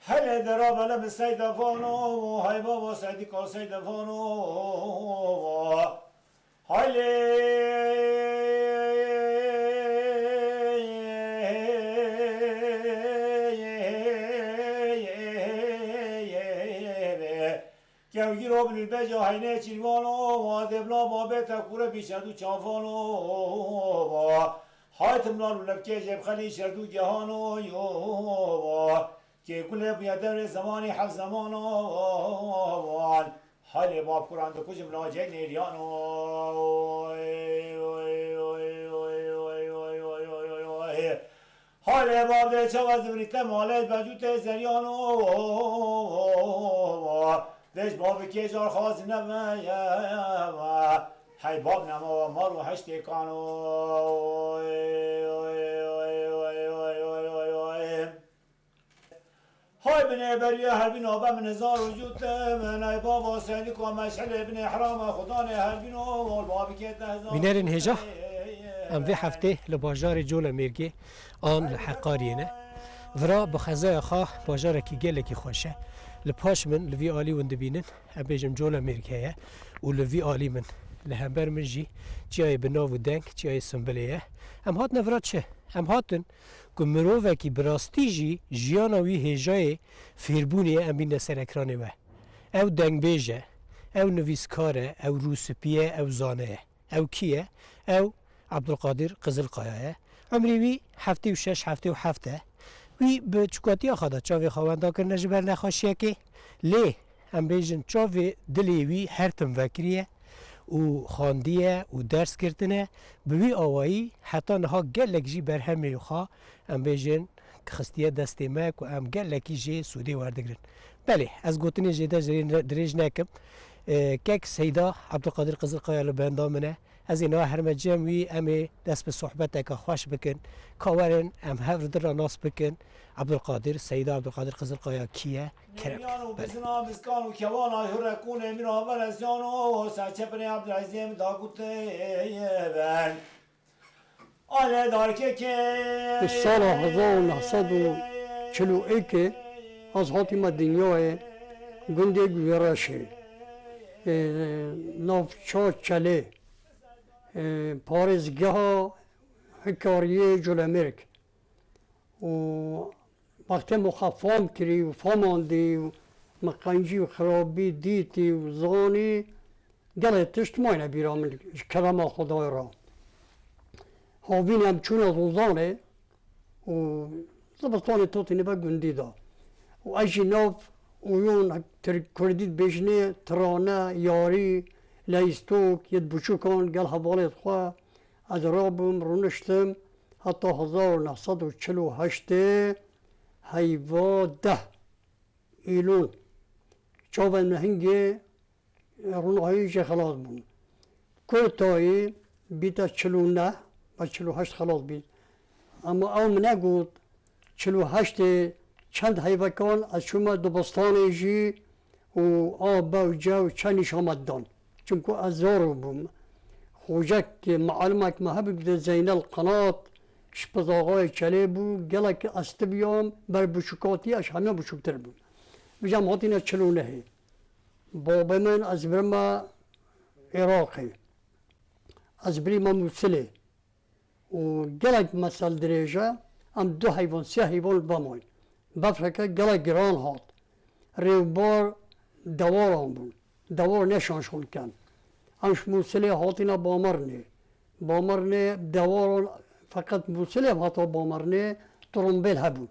هل درا بلا سید فانو های بابا سیدی کا سید فانو هلی که گیرو بن البجا هینه چیوانو و دبلا بابت کوره بیشدو چافانو هایتم لالو لبکه جب خلی شردو جهانو یو که کل بیادر زمانی حف زمانو حال باب قرآن دو کجم لاجه نیریانو حال باب ده چواز بریت مالت بجوت زریانو دش باب که جار خواست نمه های باب نما مارو هشت کانو های بني بريه هل بنو بمن هزار وجود من ای بابا سيدك ومشعل ابن حرام خداني هل بنو والباب كيت هزار بنرن هجا ام في هفته لباجار جول ميرگي آن لحقارينه ورا بخزای خواه باجار کی گله کی خوشه لپاش من لوی عالی وند بینن ام بيجم جول ميرگه و لوی عالی من لهمبر من جي جای بناو دنگ جای سنبلیه ام هات نفرات شه ام هاتن که مروفه کی براستی جی جیانوی هجای فیربونی ام بین سر اکرانه و او دنگ بیجه او نویسکاره او روسپیه او زانه او کیه او عبدالقادر قزلقایه عمری وی هفته و شش هفته و هفته وی به چکاتی خدا چاوی خوانده کرنه جبر نخواشیه که لی ام بیجن چاوی دلی وی هر تم وکریه و خواندیه و درس کردنه به وی آوایی حتی نها گلک جی برهمی خواه ام بیجن که خستیه دستی مک و ام گلکی جی سودی وردگرن بله از گوتنی جیده دریج نکم که سیدا عبدالقادر قزلقای لبندامنه از اینا هرمه جمعی امی دست به صحبت که خوش بکن کاورن ام هفر در ناس بکن عبدالقادر سیدا عبدالقادر قزلقای کیه کرم بزنا مسکان و کیوان هرکونه من اول اسیان و سچه بنی عبدالعزیم داگوت بن آله دار که به سال 1941 از حاتم دنیای گنده گویراشه نافچا چله پارزگاه حکاریه جلمرک و وقتی مخفام کری و فاماندی و مقنجی و خرابی دیتی و زانی گله تشت ماینه بیرام کرم خدای را هاوین هم چون از وزانه و زبستان توتی نبا گندی دا و اجی ناف اویون کردید بجنه ترانه یاری لیستوک ید بچوکان گل حوالت خواه از رابم رونشتم حتی 1948 هیوا 10 ایلون چاون مهنگی رونهایی چه خلاص بود کرتایی بیتا 49 و 48 خلاص بید اما او نگود 48 چند حیوکان از شما دوبستانی جی و آب و جو چنیش آمد دان چونکو از زارو بوم خوجک معلومک محبب ده زین القنات شپزاغای چلی بو گلک استبیام بر بچوکاتی اش همه بچوکتر بود بجام هاتینا چلونه هی بابا من از برما عراقی از برما موسله و گلک مسال دریجه ام 2 حیوان 3 حیوان باموین بفرکه گلک گران هات ریوبار دوار هم بود دوار نشانشون کن امش موسله هاتینا بامرنه بامرنه دوار فقط موسله هاتا بامرنه ترمبل هبون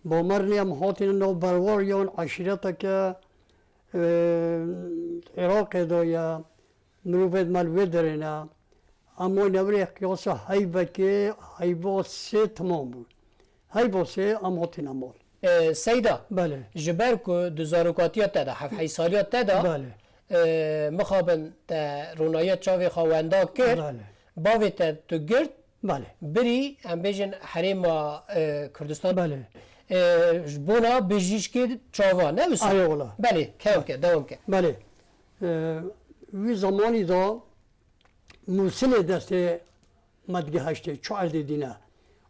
بامرنه هم هاتین نو برواریان عشیرتا که عراق دا یا مروفت ملوه درنه اما نوری قیاسا حیبه که حیبه سه تمام بود حیبه سه هم هاتین مال سیدا بله جبر کو دزاروکاتیات تدا حف حیسالیات تدا بله مخابن تا رونایت چاوی خواهنده کرد بله باوی تا تو گرد بله بری هم بیجن حریم کردستان بله بونا بجیش که چاوا نه بسید آره والا بله کم که دوام که بله وی زمانی دا موسیل دست مدگه هشته چهار دینه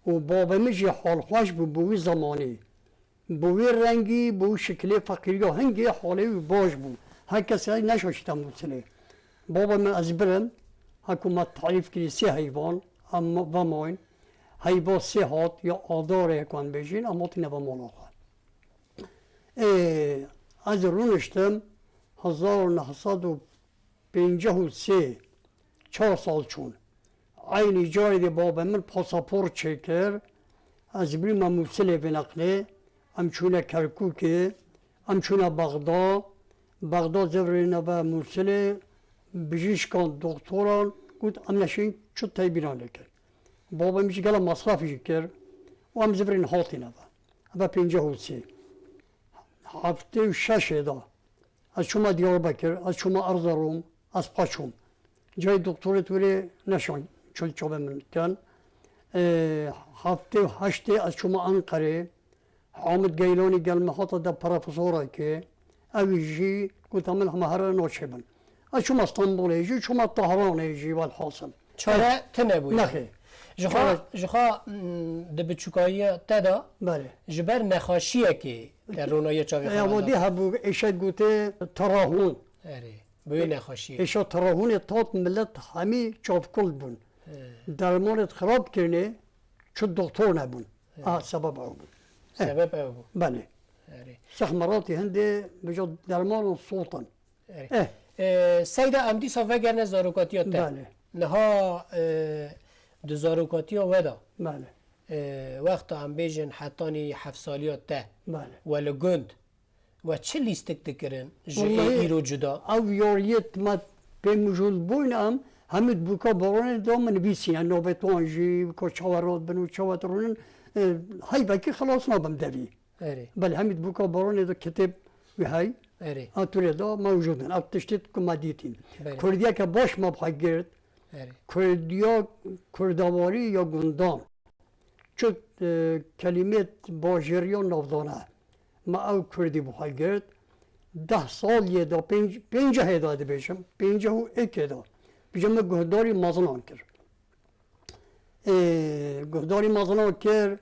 و بابا میشه حال خوش بود بوی زمانی بوی رنگی بوی شکلی فقیری و هنگی حالی باش بود هر کسی نشاشتم موسیله بابا من از برم حکومت تعریف کردی سه حیوان و ماین حیوان سه هات یا آداره کن بشین اما تینه با ملاقه از رونشتم 1953 4 سال چون aynı جای بابا من پاسپورت چکر از بری من موسیله بنقله امچونه کرکوکه امچونه بغداد زورینه و موسیله بجیش کن دکتران گفت ام نشین چو تای بیرانه کرد بابا میشه گلا مصرفی کرد و ام زورین هاتینه و 53 هفته و 6 دا از شما دیاربکر از شما ارزروم از پاچوم جای دکترت ولی نشان چون چوبه من کن هفته و 8 از شما انقره حامد گیلانی گل محاطه دا پروفسوره که اویجی گفتم من همه هر نوچه بن از شما استانبول ایجی شما طهران ایجی والحاصل چاره تنه بوید نخی جخوا دبچوکایی تدا بله جبر نخاشیه که در رونای چاوی اوادی خواهنده هبو ایشا گوته تراهون اره بوی نخاشیه ایشا تراهون تات ملت همی چاپ بون درمانت خراب کرنه چو دکتر نبون سبب او بود سبب او بود بله اره سخمراتی هنده بجا درمان صوتن اره سیدا امدی صافه گرنه زاروکاتیات تا بله نها دزاروکاتیا ودا بله وقتا هم بیجن حتانی 7 سالیات تا بله ولی گند و چه لیستک دکرن جه والله ایرو جدا او یاریت ما به مجول بوینم همید بوکا باران دام نویسین نوبتوان جی که چاورات بنو چاوراترونن های باکی خلاص نبم دوی اره بله همید بوکا باران دو کتاب و های اره آتوری دا موجودن اب تشتید که ما دیتین بله. کردیا که باش ما بخواه گرد اره کردیا کردواری یا گندان چون کلمت باجریان نافدانه ما او کردی بخواه گرد 10 سال یه دا 5 هداده بشم 51 دا بجم گهداری مازنان کرد گهداری مازنان کرد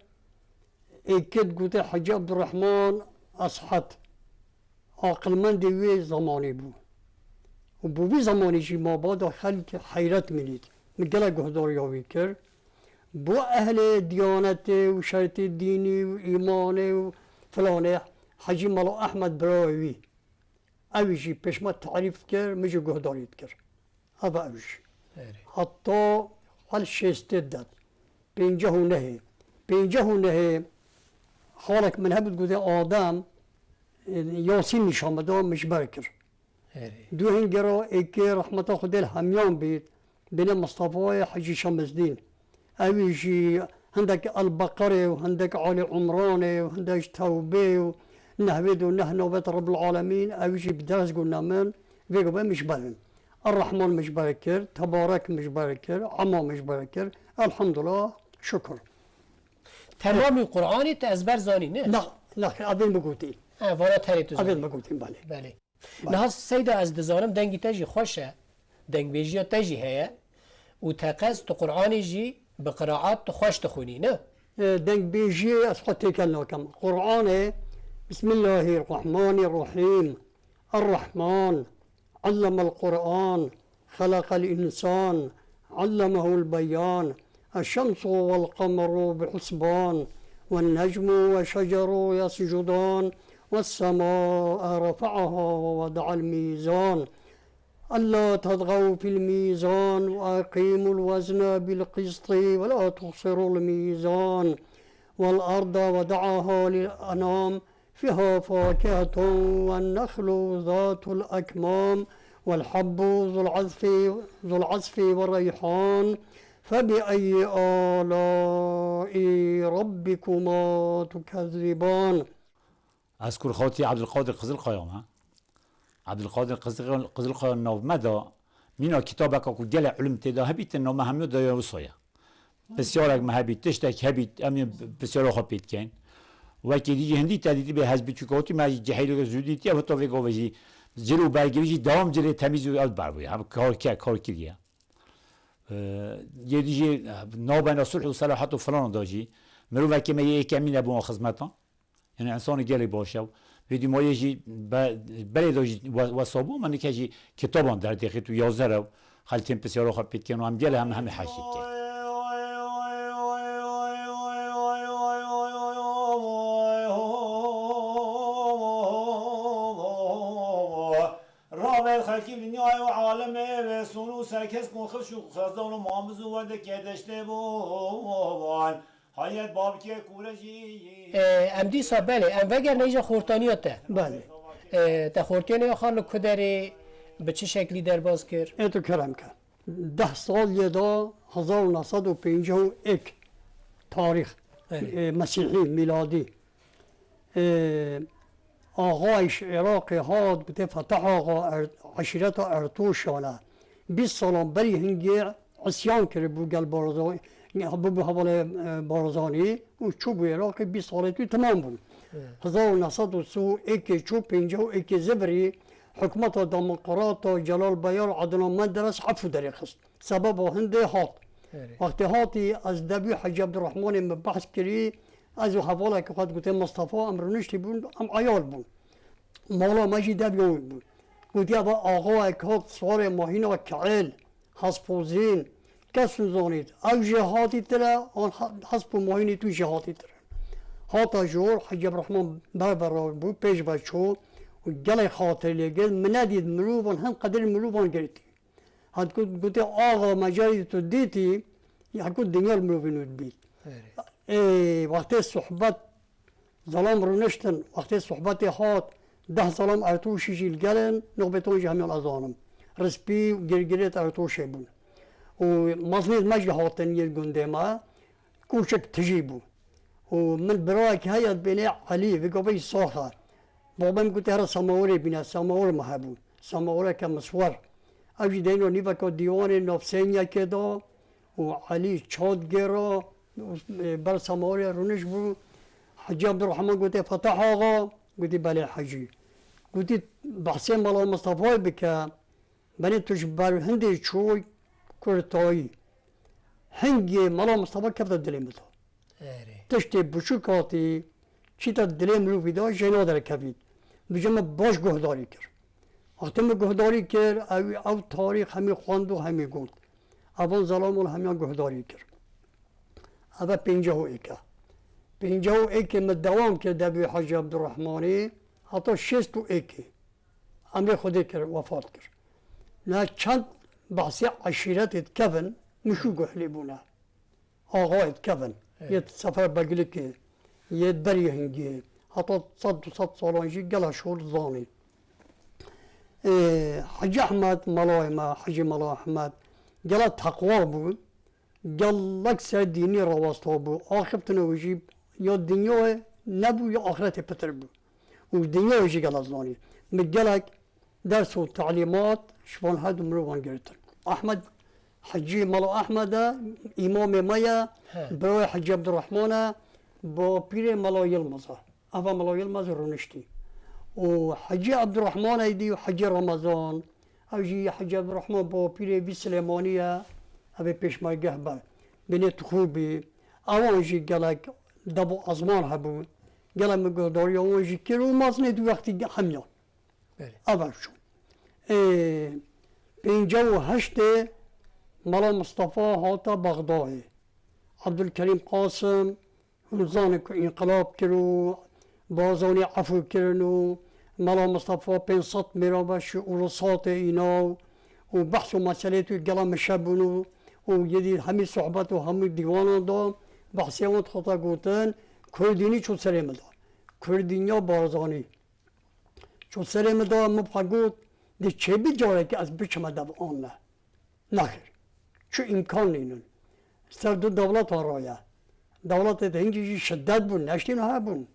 اکد گوته حاجی عبدالرحمن اصحت عاقل من دیوی زمانی بود و بوی زمانی چی ما با خلق حیرت منید مگلا گهداری هاوی کرد بو اهل دیانت و شرط دینی و ایمان و فلانه حاجی ملا احمد براوی اویشی پیش ما تعریف کرد میشه گهداریت کرد ابا اویش اره حتی حال 6 59 حالك من هبت قد آدم ياسين نشان بده مش بركر اره دو هنجرا ايكي رحمة خدل هميان بيت بين مصطفى حجي شمس الدين اويجي عندك البقرة وعندك علي عمران وعندك توبة ونهبد ونهنوبة رب العالمين اويجي بدرس قلنا من فيقبا مش برن الرحمن مش بركر تبارك مش بركر عما مش بركر الحمد لله شكر تمامی قرآنی تا ازبر زانی نه؟ لا لا أبين بقولتي وارا تری تو أبين زانی بقولتي بالي بله نه سیدا از دزارم دنگی تجی خوشه دنگ بیجی تجی هیا و تقص تو قرآنی جی بقراءات تو خوش تخونی نه؟ دنك بيجي أسقطي كلمة قرآن بسم الله الرحمن الرحيم الرحمن علم القرآن خلق الإنسان علمه البيان الشمس والقمر بحسبان والنجم والشجر يسجدان والسماء رفعها ووضع الميزان ألا تطغوا في الميزان وأقيموا الوزن بالقسط ولا تخسروا الميزان والأرض وضعها للأنام فيها فاكهة والنخل ذات الأكمام والحب ذو العصف والريحان فبأي آلاء ربكما تكذبان. أذكر خوتي عبد القادر قزلقيان ها عبد القادر قزلقيان ناو مدى مینا کتابک که گل علم تدا هبیت نام همیو دایا وصایا بسیار اگ مهبیت تشتک هبیت امی بسیار خوب پیت کن و که دیگه هندی تدیدی به حزب چوکاتی ما جهیل زودیتی و تو وگویی جلو برگیری دوام جلو تمیز و آد بر هم کار کردیه یه دیگه نابن صلح و صلاحات و فلان داشی مرو وکی ما یه کمی نبود خدمتان یعنی انسان گلی باشه ویدی ما یه بله داشت وصابو من که کتابان در دقیقه تو 11 رو خالتیم بسیار خوب پیت کنم هم گله هم حاشیه کرد. رابط خلقی دنیای و عالمه و سونو سرکس کن خفش و خزدان و معامز و ورده که دشته بوان حیات باب که کورجی ام دیسا بله ام وگر نیجا خورتانیاته بله تا خورتانی خانو کدری به چه شکلی در باز کرد؟ ایتو کرم کرد 10 سال یه دا 1951 تاریخ مسیحی میلادی آقایش عراق هاد بته فتح آقا عشیرت ارتوشانه 20 سال بری هنگی عصیان کرد بو گل بارزانی بو حوال بارزانی و چوب عراق 20 سال توی تمام بود 1901 چوب 51 زبری حکمت دموکرات جلال بیار عدنان مدرس عفو داری خست سبب هنده هات وقتی هاتی از دبی حجی عبدالرحمن مبحث کری از حواله که خود گوته مصطفی امرونشتی بود ام عیال بود مولا مجی دبیون بود گوتی ابا آقا اکاد سوار ماهین و کعیل حسپوزین کس نزانید او جهاتی تره آن حسب ماهینی تو جهاتی تره هاتا جور حجی عبدالرحمن بربرار بود پیش بچو و گل خاطر لیگل مندید ملوبان هم قدر ملوبان گریتی حد گوته آقا مجاری تو دیتی یکو دنیا ملوبینود بید وقتی صحبت ظلام رو نشتن وقتی صحبت هات 10 ظلام ارتوشی جیل گلن نقبتون جه همیان ازانم رسپی و گرگریت ارتوشه بود و مظلید مجل هاتن یر گنده ما کوچک تجی بود و من برای که هیاد بینه علی و گوی ساخر بابم گوته هر سماوری بینه سماور محبود سماوره که مسور اوجی دینو نیوه که دیوان نفسینیا که دا و علی چاد گرا بر سماوری رونش بود حجی عبدالرحمن گوته فتح آقا گوتی بله حجی گوتی بحثی مالا مصطفی بکه بنی توش بر هندی چوی کرتایی هنگی مالا مصطفی کفت دلیم بتا تشتی بچوکاتی چی تا دلیم رو بیدا جنا در کبید بجمع باش گهداری کرد وقتی من گهداری کرد او تاریخ همی خواند و همی گفت اول ظلامون همیان گهداری کرد اول 51 من دوام کرد دبی حاج عبدالرحمانی حتی 61 امی خودی کرد وفات کرد نه چند بحثی عشیرت کفن مشو گهلی بونه آقای کفن یه سفر بگلی که یه دری هنگی حتی 100 سالانجی گلا شور زانی حاج احمد ملای ما حاج ملا احمد گلا تقوا بود گلک سر دینی رواستا بود آخر تنویجی یا دنیا نبود یا آخرت پتر بود و دنیا ویجی گلا زانی مگلک درس و تعلیمات شفان هد مروان گرتن احمد حجی ملا احمد امام مایا برای حجی عبدالرحمن با پیر ملا یلمزه اول ملا یلمزه رونشتی و حجی عبدالرحمن ایدی و حجی رمضان اوجی حجی عبدالرحمن با پیر بی سلیمانیه اوی پیشمایگه بر بینیت خوبی اوانجی گلک دبو ازمان هبون گلک مگرداری اوانجی کرو مازنه دو وقتی همیان اول شو 58 ملا مصطفى هاتا بغداد عبدالکریم قاسم روزان انقلاب کرو بازانی عفو کرنو ملا مصطفى 500 میرابش اولوسات اینا وبحث ومسألة قلم الشابونو ويدي همي صحبات وهمي ديوان دا بحثيان خطا قوتن كرديني شو سريم دا كردينيا بارزاني شو سريم دا مبقى قوت دي چه بي جاره که از بچم دب آن نه نخیر شو امکان نینن سر دو دولت آرایا دولت هنگی شدت بون نشتین ها بون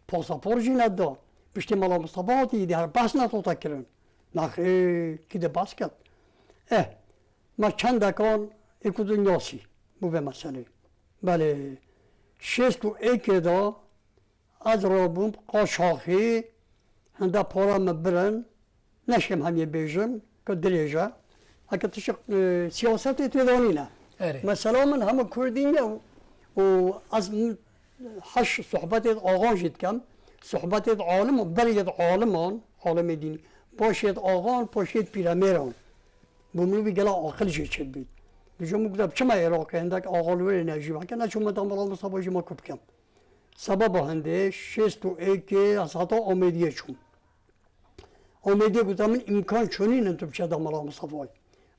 پاسپور جی ندا پشتی مالا مصطفاتی دی هر بحث نتوتا کرن نخیر کی ده بحث کرد ما چند دکان اکو دنیاسی بو به مسئله بله 61 دا از رابون قاشاخی هنده پارا مبرن نشم همیه بیجم که دریجه اگه تشک سیاست تدانی نه مثلا من همه کردینه و از هش صحبت آقا جد کم صحبت عالم و برید عالمان عالم دینی باشید آقان باشید پیرمیران بوملو بگلا آخر جد شد بید بجو مقدم چما عراقه هندک آقا لوری نجیب که نشون مدام برای مصابه جما کب کم سبب هنده 61 از حتا آمدیه چون آمدیه گفتم من امکان چونی نتوب چه دام مرا مصطفی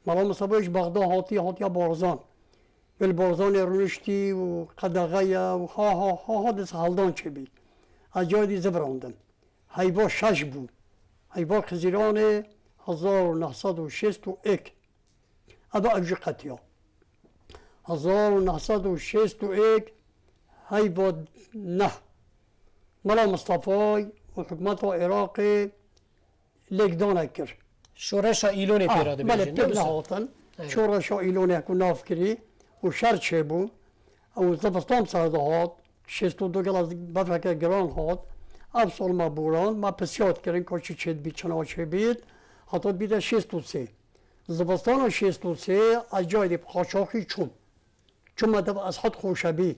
مرا مصطفیش بغداد هاتی بارزان بل بارزان رونشتی و قدغه و ها دست حالدان چه بید از جای دی زبراندم حیوا 6 بود حیوا خزیران 1961 ادا اوجی قطیا 1961 حیوا 9 مرا مصطفی و حکومت عراق لگدان کرد شورش ایلون پیراده بله بیشین پیدا هاتن شورش ایلون اکو ناف کری و شرط چه بو و زبستان سرده هات 62 گل از بفرک گران هات اب سال ما بوران ما پسیاد کردن که چه بید چنا چه بید حتی بیده 63 زبستان 63 از جای دی قاچاقی چون مدب از حد خوشبی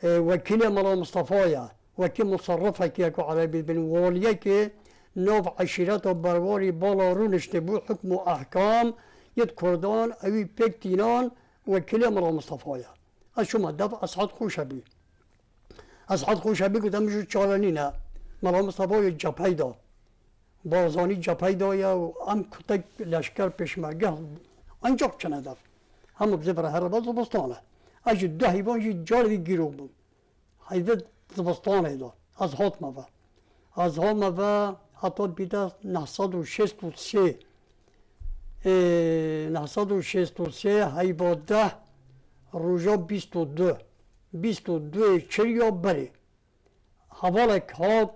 وکیل ملا مصطفی وکیل مصرفه که اکو عربی بین والیه که نوف عشیرت و برواری بالا رو نشته بود حکم و احکام ید کردان اوی پکتینان وکیل ملا مصطفی از شما دفع اسعد خوشبی اسعد خوشبی که دمشو چالانی نه ملا مصطفی جپای دا بارزانی جپای دا یا هم کتک لشکر پیشمرگه انجاق چنه دفع هم بزبر هر باز زبستانه اجی دو حیوان جی جاری گیرو بود حیوان زبستانه دا از هات مبه از هات مبه حتی بیده 963 حیبا 10 روژا 22 چریا بره حوالک هات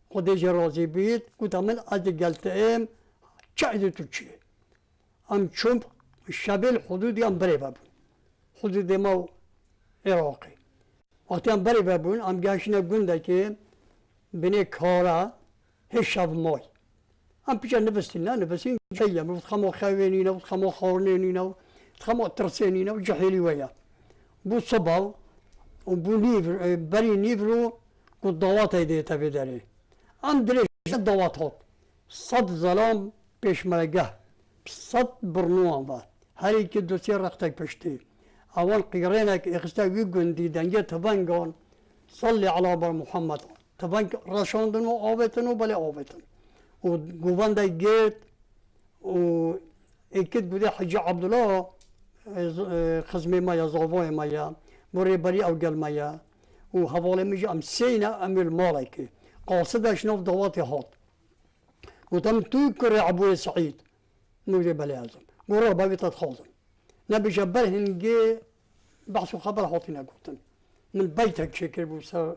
خودش رازی بید گوتا من از گلتهم چه ایده تو چیه هم چون شبیل حدودی هم بره ببون حدود ما عراقی وقتی هم بره ببون هم گشنه گنده که بینه کارا هیچ شب مای هم پیچه نفسین نه نفسین جایم و خمو خوینی نه و خمو خورنی نه و خمو ترسینی نه و جحیلی ویا بو صبح و بو نیفر بری نیفرو کو دوات ایده تبدره هم دلش دوات هات صد ظلام پیشمرگه صد برنوان و هر یک دوسیه رختک پشتی اول قیرینک اخسته وی گندی دنگه تبنگان صلی علی بر محمد تبنگ رشاندن و آبتن و بله آبتن و گوونده گرد و اکید بوده حجی عبدالله خزمه مایا زاوای مایا بوری بری اوگل مایا و حواله میجه ام سینه امیر مالکی قاصدش نوف دوات هات و تم توی کره عبوی سعید موجه بله ازم بورا باوی تدخوزم نبیشه برهنگی بحث و خبر حاطی نگوتن من بیتک شکر بو سر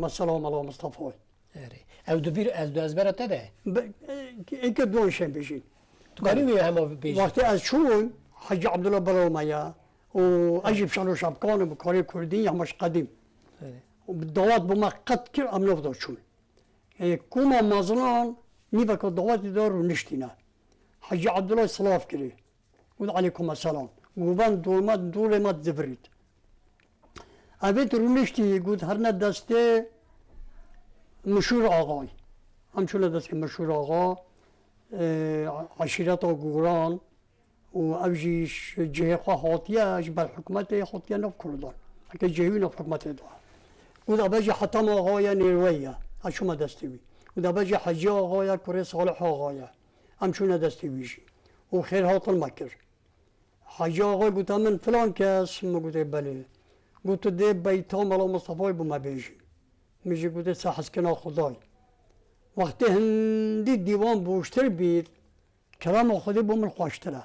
مسلام الله مصطفی او دبیر از دو از برات ده اینکه دوشن بشین کاری می هم بیش وقتی از چون حاج عبدالله برومیا و عجیب شان و شبکان و کاری کردی همش قدیم و دوات بما قد کر ام نفدا چون کوما مازنان نیبا که دواتی دار رو نشتینا حاج عبدالله صلاف کری و علیکم السلام گوبان دولمت زبرید اوید رو نشتی گود هر نه دسته مشهور آقای همچون دست که مشهور آقا عشیرت و گوران و اوجیش جهه خواه حاطیهش بر حکومت حاطیه نف کردان اگه جهوی نف حکومت دار گود اوجی حتم آقای نیرویه اشوم دستی بی گود اوجی حجی آقای کره صالح آقای همچونه دستی ویژی و خیر هاتل مکر حاجی آقای گوتا من فلان کس مگوته بله گوته ده بیتا ملا مصطفی بو مبیجی میشه گوته سحس کنا خدای وقتی هندی دیوان بوشتر بید کلام خودی بو من خوشتره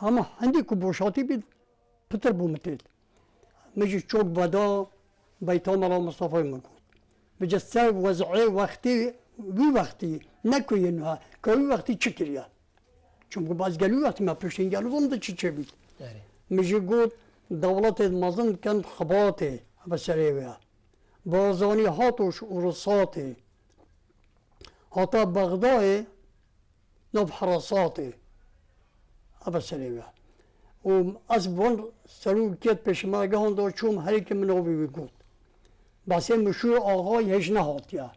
اما هندی که بوشاتی بید پتر بو متید میشه چوک ودا بیتا ملا مصطفی مگود میشه سر وضعی وقتی نکوی نه که وقتی چی کریه چون باز گلو وقتی ما پشتین گلو بوده چی بید میشه گود دولت مازن کن خباته بسریه بازانی هاتوش ورساته هاتا بغداد نوب حراساته بسریه و از بون سرو کت پشمارگه هندو چوم هری که منوی بگود بحثی مشهور آقای هیچ نهاتیه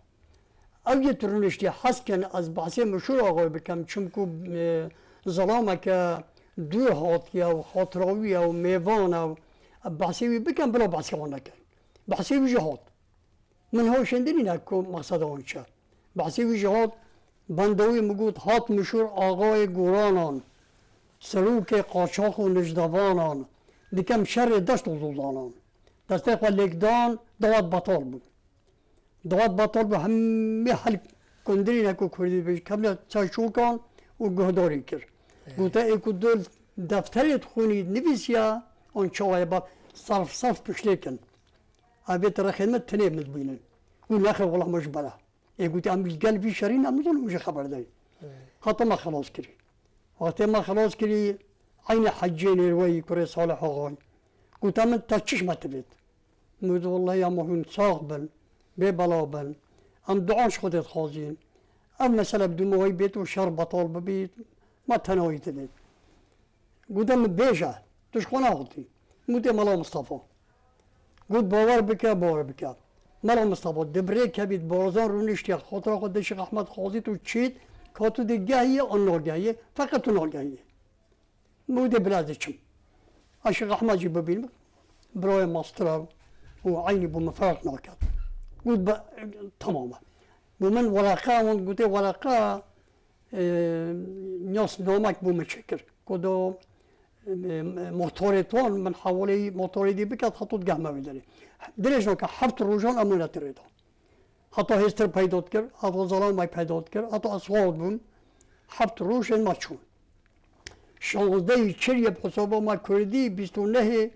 او یه ترونشتی حس کن از بحثی مشهور آقای بکم چون که ظلامه که دو هاتیه و خاطراویه و میوانه و بحثی بکم بلا بحثی آن نکن بحثی جهاد من هاو شندری نکو مقصد آن چه بحثی جهاد بندوی مگود هات مشهور آقای گورانان سلوک قاچاق و نجدوانان دیکم شر دشت و زلدانان دسته خواه لکدان دوات بطال بود دوات بطال بود همه حل کندری نکو کردی بیش کملا چایشوکان و گهداری کرد گوته ایکو دول دفتریت خونید نویسیا آن چاوه با صرف پشته کن اویت را خدمت تنیب مدبینن گو نخه والله مجبره ای گوته امیل قلبی شرین امنزون مجه خبر داری حتی ما خلاص کری وقتی ما خلاص کری عین حجین روی کره صالح آقای گوته من تا چشمت بید مود والله یا مهون ساق بن بی بلا بن ام دعاش خودت خوازین ام مثلا بدو موی بیت و شر بطال ببید ما تنهایی تبید گوته من بیجه توش خونه آخدی موده ملا مصطفى گوت باور بکه ملا مصطفى دبره که بید بازان رو نشتی خاطر خود شیخ احمد خوازی تو چید که تو دیگهیه آن ناگهیه فقط تو ناگهیه موده بلازه چم شیخ احمد جی ببین برای ماستر و عینی بو مفرق ناکد گوت تماما بو من ورقه اون گوته ورقه نیاس نامک بو مچکر کدو موتورتون من حوالی موتوری دی بکات خطوط گهمه بیداری دلش که 7 روزان امونت ریدا حتی هستر پیدات کرد حتی ظلام مای پیدات کرد حتی اسوال بون 7 روز ما چون 16 چریه حساب ما کردی 29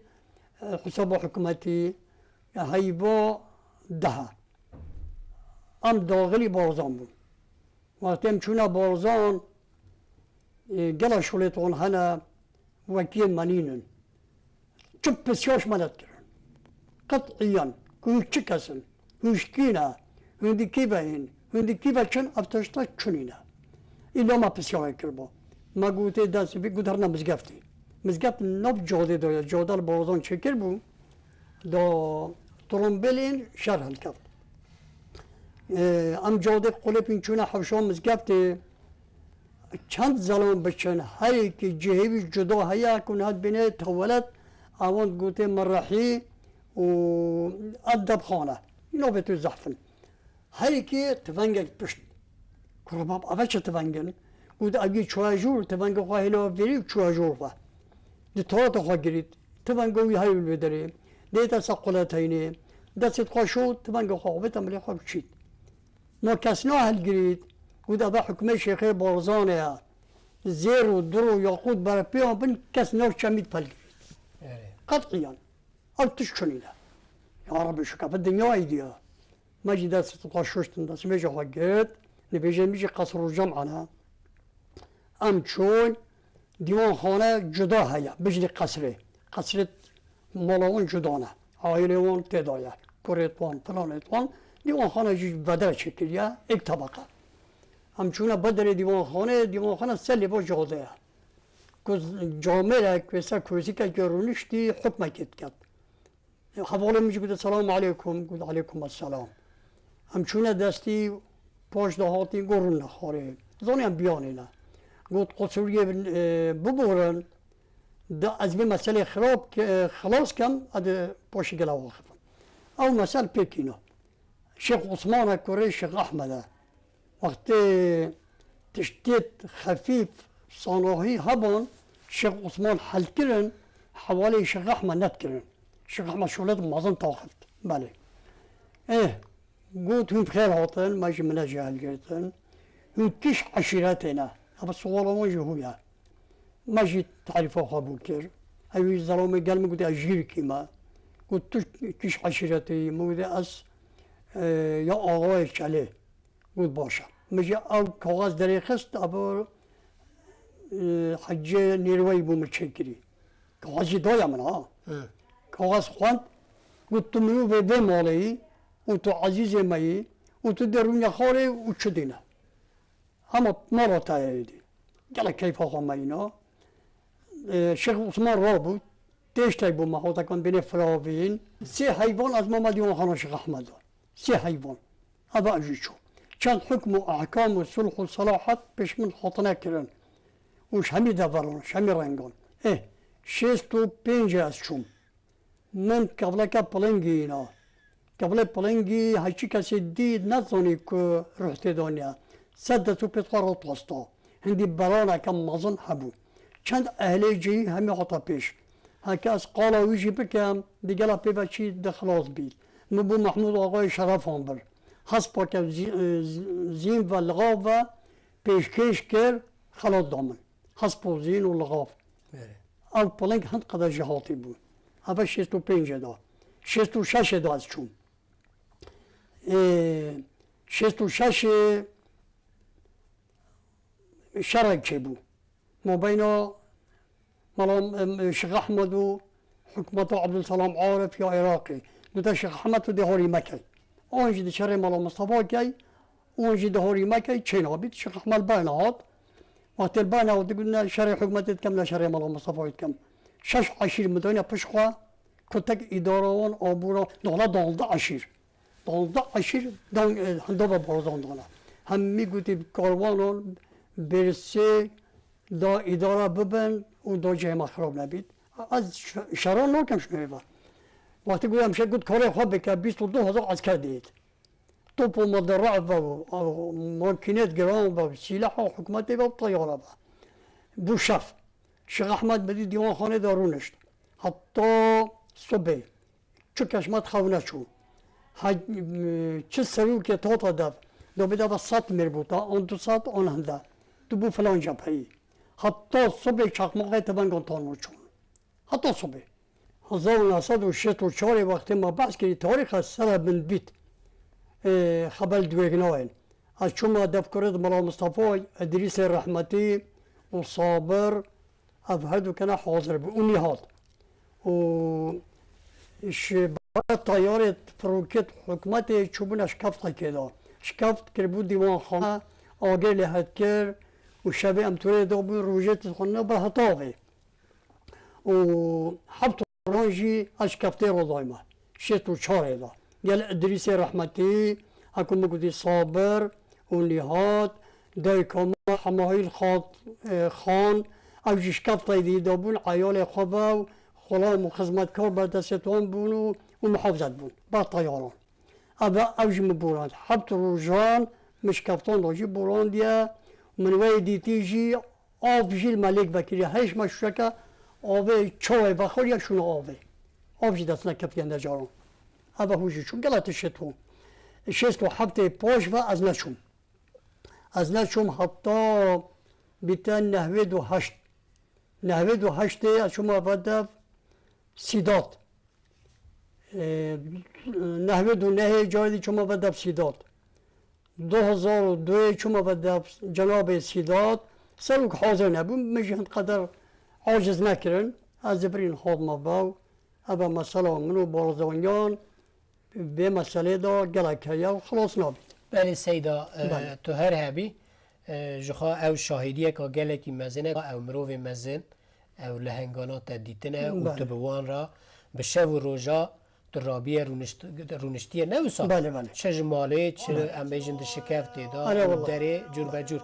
حساب حکومتی هیوا 10 ام داخلی بارزان بود وقتی ام چونه بارزان گلا شولتون هنه وكيل منينن شوف بسيوش مدد كرن قطعيا كوش كسن كوش كينا هندي كيفاين هندي كيفا شن افتشتا شنينا إلا ما بسيوه كربو ما قوتي داس بي قدرنا مزقفتي مزقفت نوب جودي دو جودا البوزون شكر بو دو ترومبلين شرح الكفت ام جودي قلبين شونا حوشون مزقفتي چند ظلم بچن هایی که جهوی جدا هیا کنه بینه تولد آوان گوته مرحی و ادب خانه اینو به تو زحفن هایی که تفنگه پشت کرباب اول چه تفنگن گوته اگه چواجور تفنگه خواه هلو بری چواجور با دی طورت خواه گرید تفنگه وی هایی بداره دیتا سقلت هینه دست خواه شد تفنگه خواه بیتا ملی خواه بچید ما کسنا هل گرید وده با حکمه شیخه بارزانه زیر و در و یاقوت برای پیان بین کس نو چمید پلگید قطعیان او تشکنیده یا ربی شکا به دنیا ایدیا ماجی دست تقاششتن دست میجه خواه گرد نبیجه میجه قصر و جمعنا ام چون دیوان خانه جدا هیا بجلی قصره قصرت مالاون جدانه عائله وان تدایه پوریت وان فلانت وان دیوان خانه جی بدر چکریه ایک طبقه همچونه بدر دیوان خانه سلی با جاده که جامعه که سر کرسی که گرونشتی حکمه کت کرد حواله میشه گوده سلام علیکم گوده علیکم السلام همچونه دستی پاش دهاتی گرون نخوره زانی هم بیانی نه گود قصوریه ببورن از به مسئله خلاص کم از پاش گلا واقفن او مسئله پیکینا شیخ عثمان کره شیخ احمده وقتی تشتيت خفيف صناعي هبون شيخ عثمان حل كرن حوالي شيخ احمد نتكرن شيخ احمد شولد معظم طاقفت بله ايه قلت هم بخير هاتن ماجي من جهل جيتن هم كيش عشيرتنا هذا الصور وجه هو ماجي تعرفه خابو كر ايوه الظلام قال ما قلت اجير كيما قلت كيش عشيرتي مودي اس يا آقای چله بود باشه میگه او کاغذ دری خست ابو حجه نیروی بوم چکری کاغذی دایا من ها کاغذ خواند گفت تو منو به مالی و تو عزیز مایی و تو درون خاله و چه دینه اما ما را تاییدی گله کیف آقا اینا شیخ عثمان را بود دیشتای بود محاطه کن بین فراوین 3 حیوان از محمد دیوان خانه شیخ احمد 3 حیوان هذا اجيشو كان حكم واحكام والصلح والصلاحات باش من خاطنا كرن وش همي دافرون همي رنجون ايه شيستو بينجاز شوم من قبل بلنجينا قبل بلنجي هايشي كاسي ديد نظني كو رحت دنيا سدتو بتقرا توسطو عندي برانا كم مظن حبو كان اهلي جي همي عطا بيش هكاس قالوا يجي بكام دي قال بيباشي دخلاص بيل نبو محمود آقای شرف آنبر هست با که زین و لغاف و پیشکش کر خلاص دامن هست با زین و لغاف او پلنگ هند قدر جهاتی بود اول 65 دا 66 دا از چون 66 شرک چه بود ما بینا ملام شیخ احمد و حکمت عبدالسلام عارف یا عراقی دوتا شیخ احمد تو دهاری مکی آنجی ده شهر مالا مصطفى کی اونجی دهاری مکی چین آبید شیخ احمد بین هات وقتی بین هات دیگه شهر حکومت کم نه شهر مالا مصطفى کم 6 عشیر مدونه پشخوا کتک اداران آبورا دالا 12 عشیر 12 عشیر هنده با بارزان دانا هم میگوتی کاروانان برسه دا اداره ببن و دا جمع خراب نبید از شهران ناکم شنوه با وقتی گویم شد گفت کاری خواب بکر 22,000 عسکر دید توپ و مدرع و ماکینت گران و سلاح و حکومتی و طیاره با بو شف شیخ احمد بدی دیوان خانه دارونشت حتی صبح چو کشمت خونه شو چه سریو که تا دف دو بده با 100 مربوطه اون 200 اون هنده تو بو فلان جبهی حتی صبح چقمقه تبنگان تانو چون حتی صبح 1964 وقتی ما بحث کردیم تاریخ از سر من بیت خبر دوگناین از چون ما دف کرد ملا مصطفى ادریس رحمتی و صابر از هر دو کنه حاضر بود اونی هات و بعد طیاره فروکت حکومت چوبون شکفت کدا شکفت کرد بود دیوان خانه آگر لحد کرد و شبه امتوره دو بود روژت خونه به هطاوه و حبت رانجی از کفته رو دایما 64 دا گل ادریس رحمتی حکومت گودی صابر و نهاد دای کما حمایل خان او جیش کفته دیده بون عیال خوابه و غلام و خدمتکار بر دستتان بون و محافظت بون با طیاران او جی مبورند حبت روزان مش کفتان راجی بوراندیه منوی دیتی جی آف جیل ملک بکری هیچ مشرکه آوه چای بخور یا شونه آوه جی دست نکفتی نجاران اوه هوشی چون گلت شست و هفته پاش و از نشوم حتی بیتن 98 از شما ودف سیدات 99 جایی شما ودف سیدات 2002 شما ودف جناب سیدات سروک حاضر نبود میشن قدر عاجز نکرن از برین خود ما باو ابا مسئله منو بارزانیان به مسئله دا گلکه و خلاص نابید بله سیدا تو هر هبی جخوا او شاهدیه که گلکی مزنه او مروف مزن او لهنگانات دیتنه و تبوان را به شب و روژا در رابیه رونشتیه نوسا چه جماله چه امیجند شکفته دا داره جور بجور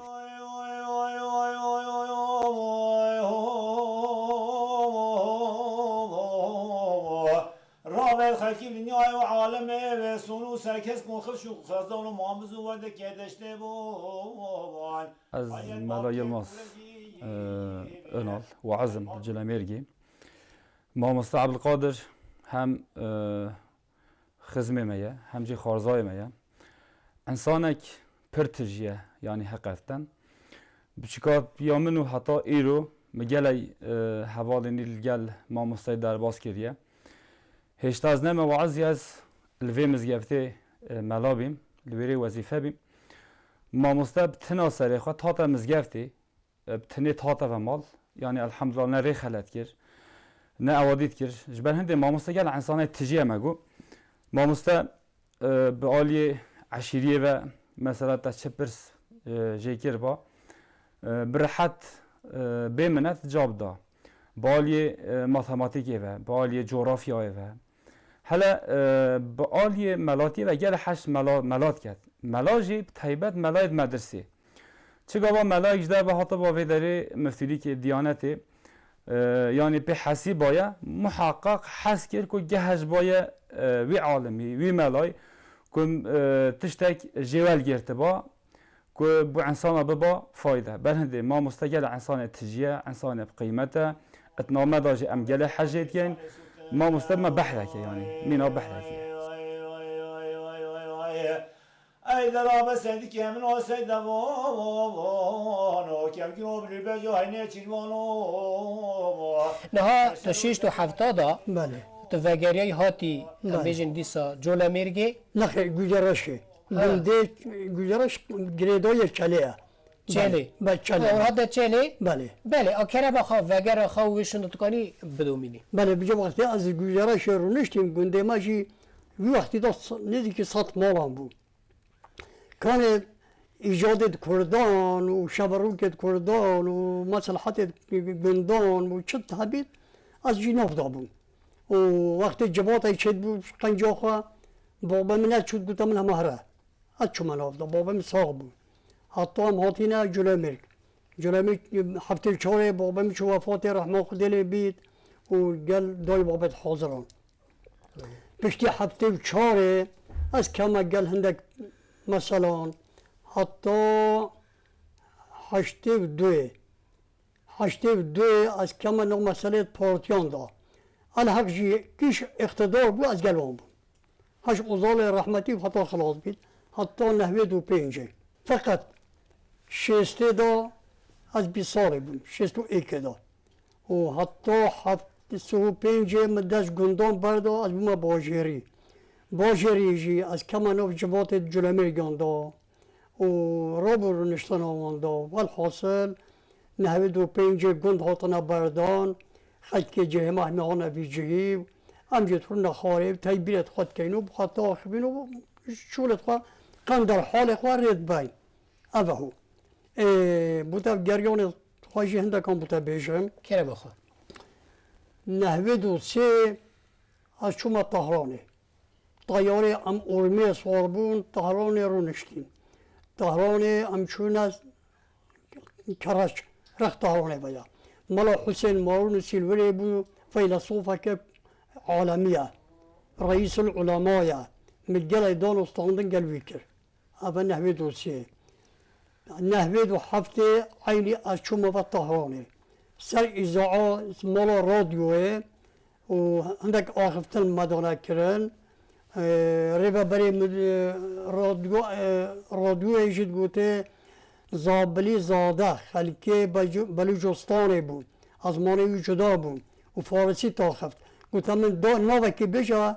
را آباد خلکی دنیای و عالمه و سونو سرکس کن خفش و خزدان و محمد زوده که دشته بوان از ملای ماس انال و عزم جلمرگی ما مستعب القادر هم خزمه ميا هم جي خارزاي ميا انسانك پرتجيه يعني حقيقتا بشكار بيامنو حتى ايرو مجلي حوالي الجل ما مستعد در باس كريه هشتاز نما وعزي از الفي مزگفته ملابيم لوري وظيفه بيم ما مستعد تنا سريخه تاتا مزگفته بتني تاتا و مال يعني الحمد لله نه خلت كر نه اواديت كر جبر هند ما مستقل انسان تجيه مگو ما مستا بعالی عشیریه و مثلا تشپرس جیکر با برحت بمنت جاب دا بعالی ماتماتیکی و بعالی جغرافیایی و حالا بعالی ملاتی و گل حش ملات کرد ملاجی تایبت ملاید مدرسه چگاه با ملایش در به حتی با ویداری مفتوری که دیانته يعني بحسي بايا محقق حس كير كو جهج بايا وي عالمي وي ملاي كم تشتك جوال جرتبا كو بو انسان ببا فايده بل هندي ما مستقل انسان تجيه انسان بقيمته اتنامه داجي ام جله حاجات يعني ما مستما بحرك يعني مينا بحرك ای درا بسند که من آسید دوانو که امکنو بلی بجو هینه چیلوانو نها تشیش تو هفته دا بله تو وگریای هاتی بیجن دیسا جولا میرگی نخیر گزارشه گنده گزارش گریدای چلیه چلی بله چلی اون هاته چلی بله بله اکره بخوا وگر خوا ویشون تکانی بدومینی بله بجا وقتی از گزارش رو نشتیم گنده ماشی وقتی دا نزدیک 100 مالان بود كان إيجاد كردان وشبروك كردان ومصلحة بندان وشت هبيت از جنوب دابون ووقت جبات يشد بو قنجاخا بابا من شد قلت منها مهرة أتشو مناف دا بابا من صاغبو حتى هم هاتينا جلامرك حفت الشوري بابا من شو وفاتي رحمه خدلي بيت وقال داي بابا حاضران بشتي حفت الشوري از كما قال هندك مثلا حتی 82 از کم نو مسئله پارتیان دا الحق جی کیش اقتدار بود از گلوان بود هش اوزال رحمتی و حتی خلاص بید حتی 95 فقط 60 دا از 20 ساله بود 61 دا و حتی 75 مدش گندان بردا از بوم باجری جی از کمانوف جبات جلمرگان دا و رابر نشتن آمان دا والحاصل 95 گند هاتنا بردان خد که جه محمهانه بی جهیب امجد رو نخارب تای بیرت خود کینو بخاطر آخبینو شولت خواه قم در حال خواه رید بین اوه هو بوتا گریان خواهی هنده کن بوتا بیشم کره بخوا 93 از شما طهرانه طیاره ام ارمی سوار بون طهران رو نشتیم طهران ام چون از کراش رخت طهرانه بیا ملا حسین مارون سیلوری بو فیلسوفه که عالمیه رئیس العلماء مجل دان استاندن قلبی کر اما 93 97 عینی از شما و طهرانه سر ازاعه ملا رادیوه و هندک آخفتن مدانه کرن ریبا بری رادیو ایجید گوته زابلی زاده خلکه بلوچستانی بود از مانوی جدا بود و فارسی تاخفت گوته من نوه که بجا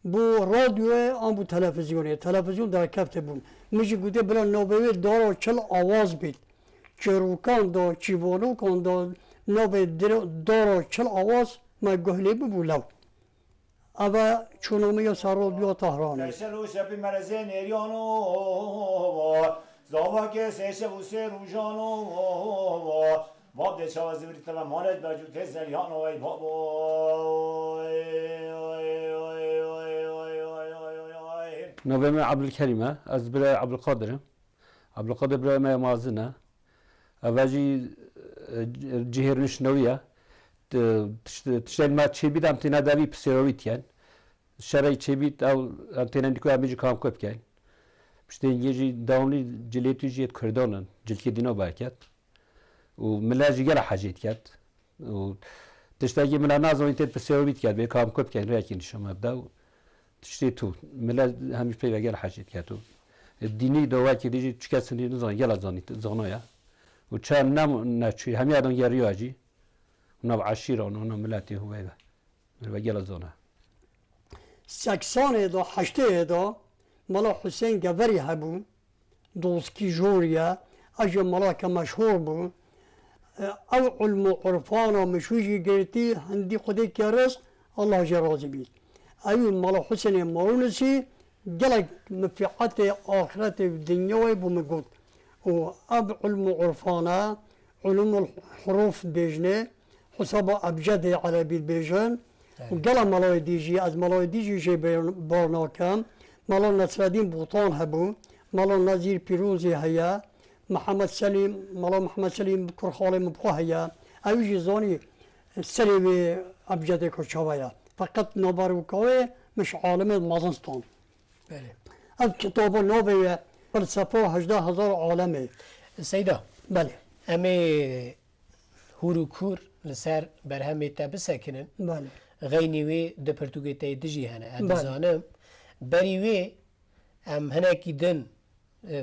بو رادیو آن بو تلفزیون در کفته بود میشه گوته بلا نوه دارا چل آواز بید چروکان دا چیوانو کان دا نوه دارا چل آواز ما گهلی بو لو اما چونومی یا سرادیو تهرانه سلو شبی مرزه نیریانو زاوا که سیشه و سه روژانو باب ده چوازی بری تلا مالت بجو تزلیانو ای بابا نوم عبد الكريمة از برای عبد القادر برای ما مازنه اوجی جهرنش نویه تشتغل ما چی بیدم تی نداری پسیرویتین شرای چه بیت او تنندی که همیشه کام کپ کن پشت اینجی داونی جلیتو جیت کردانن جلکی دینا برکت و ملاجی گل حاجیت کرد و تشتاقی من نازم تیت بسیار بیت کرد به کام کپ کن ریاکی نشام ابدا و تشتی تو ملاج همیشه پی گل حاجیت کرد و دینی دوا که دیجی چکسنی نزان گل زانایا و چند نم نچی همی آدم گریو آجی اونا عشیره اونا ملتی هوای و گل زانه 80 دا 80 دا ملا حسین گوری هبون دوسکی جوریا اجا ملا که مشهور بون او علم و عرفان و مشوجی گرتی هندی خودی که رزق الله جرازی بید ایون ملا حسین مولوسی گلک مفیعات آخرت دنیای بومگود و اب علم و عرفانا علم الحروف بیجنه حساب ابجد عربی بیجن و گلا ملای دیجی از ملای دیجی جی بارناکم ملا نصرالدین بوطان هبو ملا نظیر پیروزی هیا محمد سلیم ملا محمد سلیم کرخال مبخو هیا اویجی زانی سلیم ابجد کچاویا فقط نباروکاوه مش عالم مازنستان بله از کتاب نوبه فلسفه 18,000 عالمه سیدا بله امی هوروکور لسر برهمی تا بسکنن بله غینی وی د پرتوگی تی دجی هنه بله. ادزانم بری وی ام هنکی دن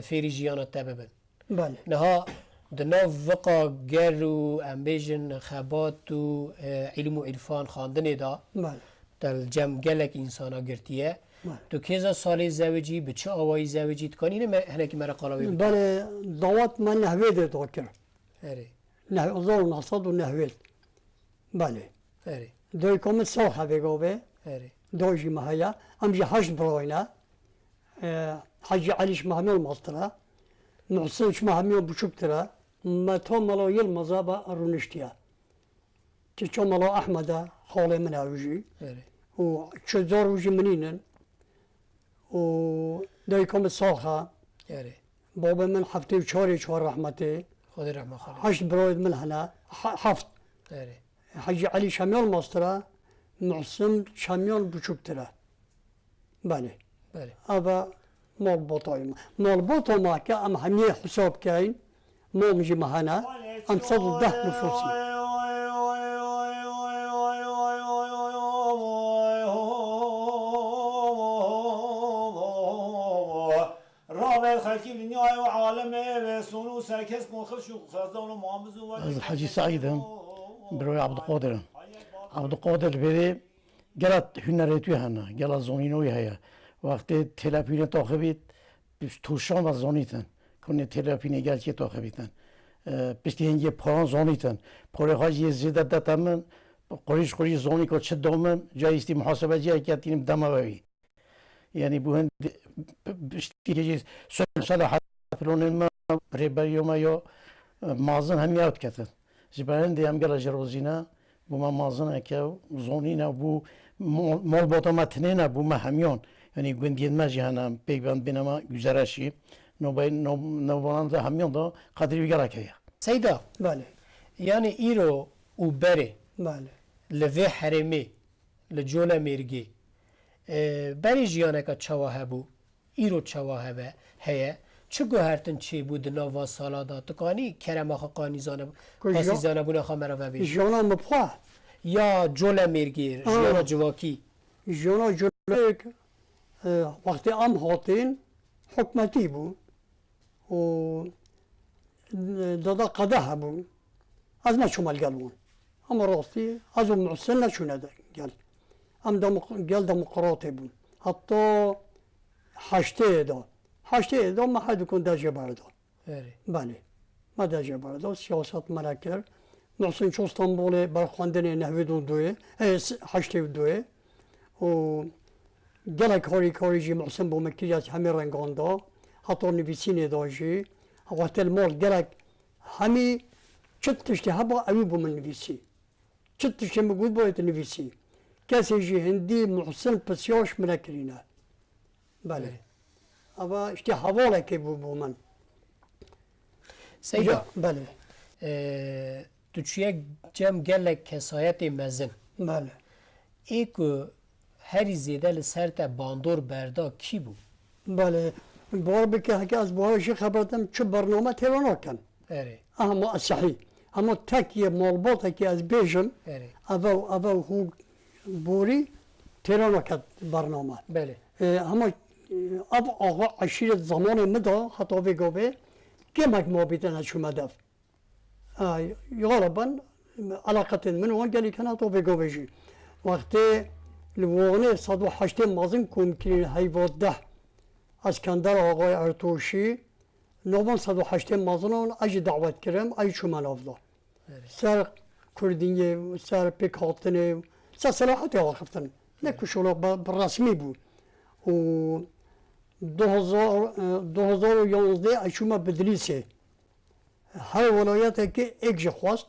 فیری جیانا تببن بله نها دناو وقا گر و ام بیجن خبات و علم و عرفان خواندنی دا بله دل جمع گلک انسانا گرتیه تو کیزا سالی زوجی به چه آوایی زوجی تکانی نه هنکی مرا قلاوی بید بله دعوت من نحوه ده داکر اره نحوه 1900 و نحوه بله اره دوی کامل ساخه بگوه اره دوجی مهیا امجی هشت براینا حجی علیش محمیل ماسترا محسنش محمیل بچوکترا ما تو ملا یلمزا با رونشتیا که چو ملا احمده خاله من اوجی اره و چزار اوجی منینن و دوی کامل ساخه اره بابا من هفته و چهار رحمته خود رحمه خالی هشت براید من هنا هفت اره حجی علی شمیال ماسترا محسن شمیال بچوکترا بله بله هذا مال بطايم مال بطا ما كأم همية حساب كاين مو مجي مهنا أم صد ده نفوسي رابط خلقی دنیای و عالمه و سونو سرکس کن خش و خزدان و محمد و از الحاجي سعيدم بروي عبد القادر عبد القادر بيري قالت هنريتوي هنا قالت زونينوي هيا وقت تلابينه تاخبيت توشان و زونيتن كوني تلابينه قال كي تاخبيتن بشتي هنجي پان زونيتن پوري حاجي زيادة داتمن قريش زوني كو چه دومن جايستي محاسبة جاي كاتين دموي يعني بو هند بشتي كي سال حتى ما بريبر يوم يو مازن هم ياوت كتن زبان دي هم قال جروزينا بو ما مازن که زونینا بو مال باتا متنینا بو ما همیان یعنی گوندین ما جهنم پیوند بینما گذراشی نو بانند همیان دا قدری بگره که سیدا بله یعنی ایرو او بره بله لوی حرمی لجولا میرگی بری جیانه که چواه بو ایرو چواه هیا چه گوهرتن چی بود نوا سالا دا تکانی کرم آخا قانی زانه قاسی زانه بونه خامرا و بیش جانا مبخوا یا جولا میرگیر جولا جواکی جانا جلوك وقت ام هاتين حكمتي بو و دادا قدها بو از ما شمال قالون اما راستي از معسن شو قال ام قال ديمقراطي بو حتى حشته دا ما حد يكون درجة باردة اره بله ما درجة باردة سياسات مراكر محسن شو اسطنبولي برخواندني نحوي دوه حشته دوه و گلک کاری جی محسن بو مکریات همه رنگان دا حتی نویسینه داشی وقت المال گلک همه چت تشتی هبا اوی بو من نویسی چت تشتی مگود باید نویسی کسی جی هندی محسن پسیاش منکرینه بله اما اشتی حواله که بو من سیدا بله تو چیه جم گلک کسایت مزن بله ایکو هری زیده لسر تا باندور بردا کی بو؟ بله بار بکه که از باهاش خبرتم چه برنامه تهران کن اره اما صحیح اما تکیه مالبات که از بیجم اره اول هو بوری تهران کرد برنامه بله اما اب آقا عشیرت زمان مدا حتی بگوه کمک ما بیتن از شما دف غالبا علاقت من وان گلی کنه تو بگوه جی وقتی لوانه 108 مازن کم کنین حیوات ده از کندر آقای ارتوشی نوان 108 مازن اون اجی دعوت کرم ای شما نافده سر کردینه سر پیک هاتنه سر صلاحاتی آخفتن نه کشولا برسمی بود و 2011 ایشوما بدلیسه هر ولایت که یک جه خواست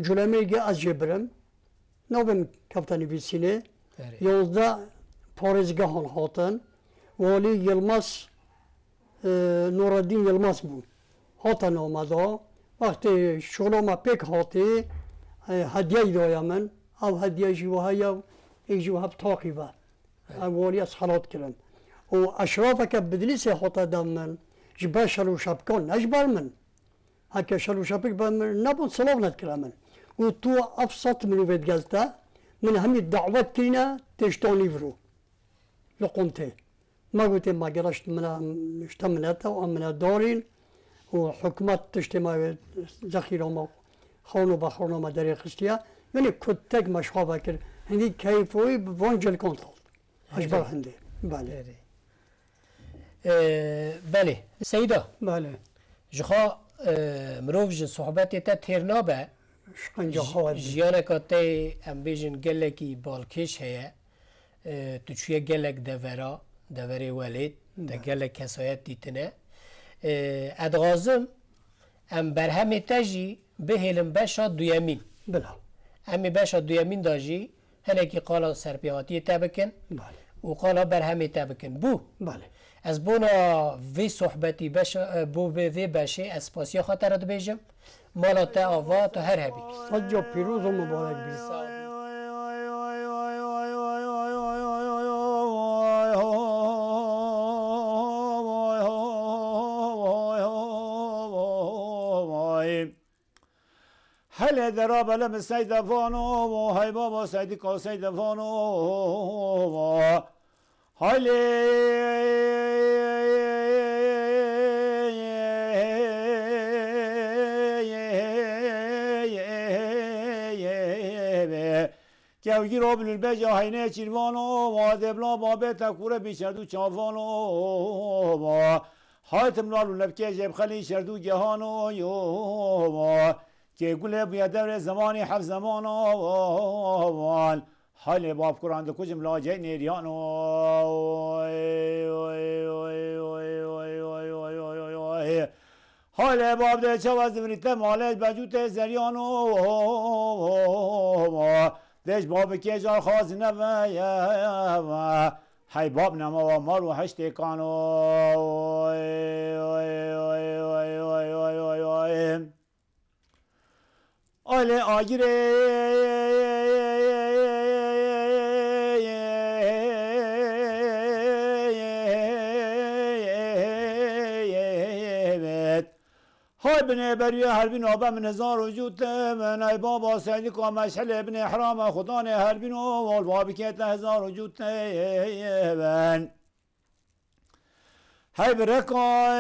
جلمه گه از جبرم نوبم کفتانی بیسینه 11 پارزگاهان هاتن والی یلماس نورالدین یلماس بود هاتن آمده وقتی شلوما پیک هاتی هدیه دایا من او هدیه جوها یا یک جوها بتاقی با والی از حالات کردم و اشراف که بدلیس هاتا دم من جبه شلو شبکان نجبر من هکه شلو شبک با من نبود صلاح ند کرد من و تو افسط منو بید گلتا من همی دعوت کرینا تشتانی برو لقمته ما قلت ما قرشت من اشتمنته و امنا دارين وحكومات تجتمع ذخيرة ما خانو بخانو ما داري خستيا يعني كتك مشخابة كر هندي كيفوي بفانجل كونترول أجبر هندي بله بله سيدا بله جخا مروف جن صحبتي تا تيرنابه شقنجا خواد جيانا كاتي ام بيجن قلكي بالكش هيا تشوية قلك دورا دوري ولد دا قلك كسايات ديتنا ادغازم ام برهمي تجي بهلم باشا دويامين بله امي باشا دويامين داجي هنكي قالا سربيغاتي تابكن بله وقالا برهمي تابكن بو بله از بونا في صحبتي باشا بو في باشي اسباسيا خاطر بيجم مالا تا آوا تا هر هبي سجا پیروز و مبارک بی هل دراب لم سيد فانو هاي بابا سيد كو سيد فانو هل كاوجي روب للبجا هينه چيروانو وادبلا بابه تكوره بيشردو چافانو حاتم لالو لبكي جيب خلي شردو جهانو يو که گله بیا دور زمانی حف زمانو حال باب قرآن دو کجم لاجه نیریانو حال باب ده چواز دونیت مالش بجوت زریانو دش باب که جار خواز نوه های باب نما و مارو هشت کانو آله آگیره های بنه بریه هر بین آبه من هزار وجود من ای بابا سیدی که مشحل ابن احرام خدا نه هر بین و بابی که هزار وجود من های برکای